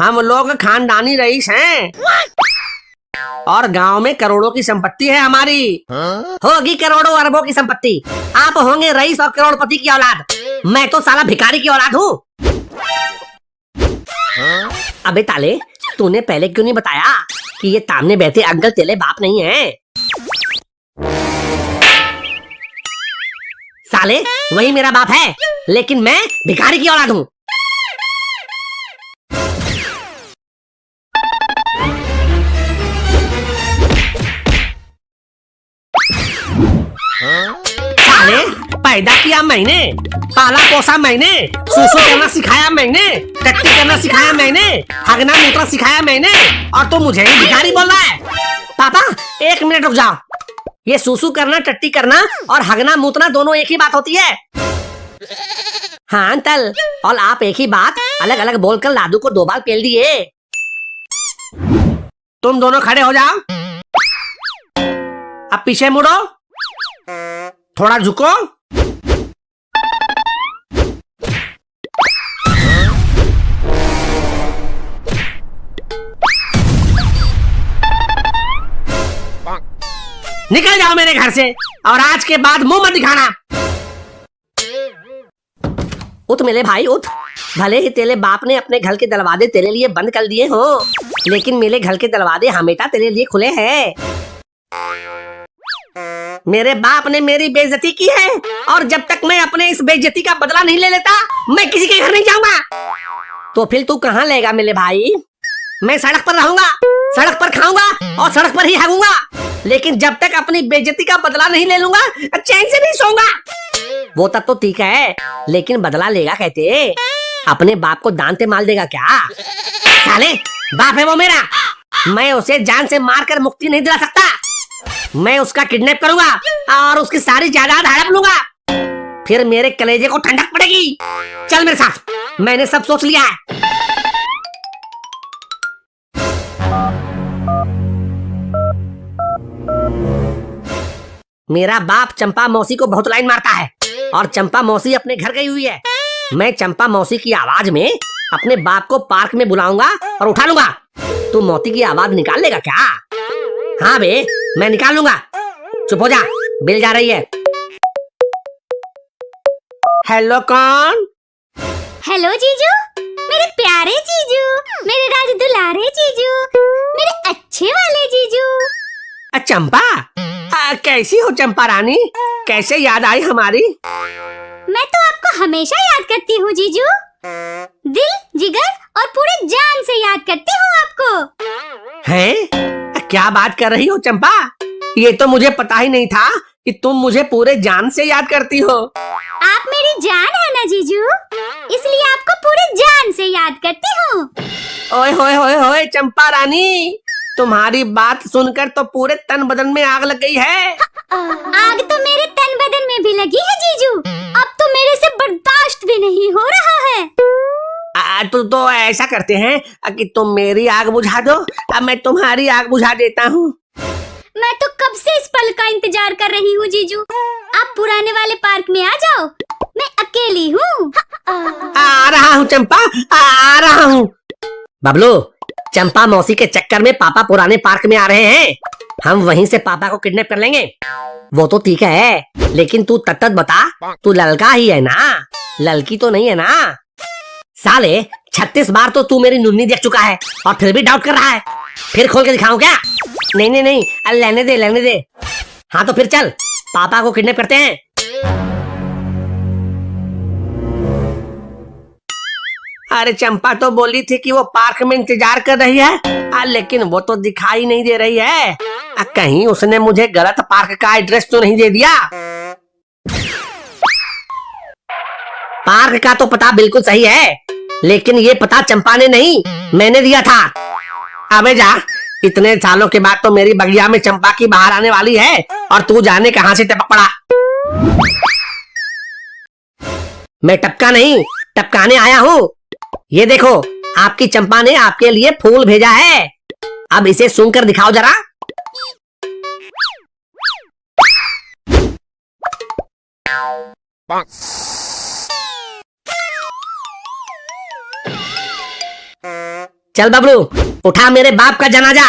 हम लोग खानदानी रईस हैं और गांव में करोड़ों की संपत्ति है हमारी। होगी करोड़ों अरबों की संपत्ति। आप होंगे रईस और करोड़पति की औलाद। मैं तो साला भिखारी की औलाद हूँ। अबे ताले, तूने पहले क्यों नहीं बताया कि ये सामने बैठे अंकल तेरे बाप नहीं है? साले, वही मेरा बाप है, लेकिन मैं भिखारी की औलाद हूँ। साले, पैदा किया मैंने, पाला पोसा मैंने, सुसु करना सिखाया मैंने, टट्टी करना सिखाया मैंने, हगना मूत्रा सिखाया मैंने, और तू मुझे ही भिखारी बोल रहा है? पापा, 1 मिनट रुक जाओ। ये सुसु करना, टट्टी करना और हगना मूतना दोनों एक ही बात होती है? हाँ अंकल, और आप एक ही बात अलग अलग बोलकर लादू को 2 बार पेल दिए। तुम दोनों खड़े हो जाओ। अब पीछे मुड़ो, थोड़ा झुको। निकल जाओ मेरे घर से, और आज के बाद मुंह मत दिखाना। उठ मेरे भाई उठ। भले ही तेरे बाप ने अपने घर के दरवाजे तेरे लिए बंद कर दिए हो, लेकिन मेरे घर के दरवाजे हमेशा तेरे लिए खुले हैं। मेरे बाप ने मेरी बेइज्जती की है, और जब तक मैं अपने इस बेइज्जती का बदला नहीं ले लेता, मैं किसी के घर नहीं जाऊंगा। तो फिर तू कहाँ लेगा मेरे भाई? मैं सड़क पर रहूंगा, सड़क पर खाऊंगा और सड़क पर ही हगूंगा, लेकिन जब तक अपनी बेइज्जती का बदला नहीं ले लूंगा, चैन से नहीं सोऊंगा। वो तब तो ठीक है, लेकिन बदला लेगा कहते? अपने बाप को दांत मार देगा क्या? साले, बाप है वो मेरा, मैं उसे जान से मारकर मुक्ति नहीं दिला सकता। मैं उसका किडनैप करूंगा और उसकी सारी जायदाद हड़प लूंगा, फिर मेरे कलेजे को ठंडक पड़ेगी। चल मेरे साथ, मैंने सब सोच लिया है। मेरा बाप चंपा मौसी को बहुत लाइन मारता है, और चंपा मौसी अपने घर गई हुई है। मैं चंपा मौसी की आवाज में अपने बाप को पार्क में बुलाऊंगा और उठा लूंगा। तू मौसी की आवाज निकाल लेगा क्या? हाँ बे, मैं निकाल लूंगा। चुप हो जा, बिल जा रही है। हेलो कौन? हेलो जीजू, मेरे प्यारे जीजू, मेरे राज दुलारे जीजू, मेरे अच्छे वाले जीजू। चंपा, कैसी हो चंपा रानी? कैसे याद आई हमारी? मैं तो आपको हमेशा याद करती हूँ जीजू, दिल, जिगर और पूरे जान से याद करती हूँ आपको। हैं? क्या बात कर रही हो चंपा? ये तो मुझे पता ही नहीं था कि तुम मुझे पूरे जान से याद करती हो। आप मेरी जान है ना जीजू, इसलिए आपको पूरे जान से याद करती हूँ। ओए होए होए होए चंपा रानी, तुम्हारी बात सुनकर तो पूरे तन बदन में आग लग गई है। आग तो मेरे तन बदन में भी लगी है जीजू, अब तो मेरे से बर्दाश्त भी नहीं हो रहा है। तो ऐसा करते हैं कि तुम मेरी आग बुझा दो, अब मैं तुम्हारी आग बुझा देता हूँ। मैं तो कब से इस पल का इंतजार कर रही हूँ जीजू। आप पुराने वाले पार्क में आ जाओ, मैं अकेली हूँ। आ रहा हूँ चंपा, आ रहा हूँ। बबलू, चंपा मौसी के चक्कर में पापा पुराने पार्क में आ रहे हैं। हम वहीं से पापा को किडनैप कर लेंगे। वो तो ठीक है, लेकिन तू तत्त बता, तू लड़का ही है ना, लड़की तो नहीं है ना? साले, 36 बार तो तू मेरी नुन्नी देख चुका है और फिर भी डाउट कर रहा है। फिर खोल के दिखाऊं क्या? नहीं नहीं नहीं, लेने दे लेने दे। हाँ तो फिर चल, पापा को किडनैप करते हैं। अरे चंपा तो बोली थी कि वो पार्क में इंतजार कर रही है, लेकिन वो तो दिखाई नहीं दे रही है। कहीं उसने मुझे गलत पार्क का एड्रेस तो नहीं दे दिया? पार्क का तो पता बिल्कुल सही है, लेकिन ये पता चंपा ने नहीं, मैंने दिया था। अबे जा, इतने सालों के बाद तो मेरी बगिया में चंपा की बाहर आने वाली है, और तू जाने कहां से टपक पड़ा। मैं टपका नहीं, टपकाने आया हूँ। ये देखो, आपकी चंपा ने आपके लिए फूल भेजा है, अब इसे सुनकर दिखाओ जरा। चल बबलू, उठा मेरे बाप का जनाजा।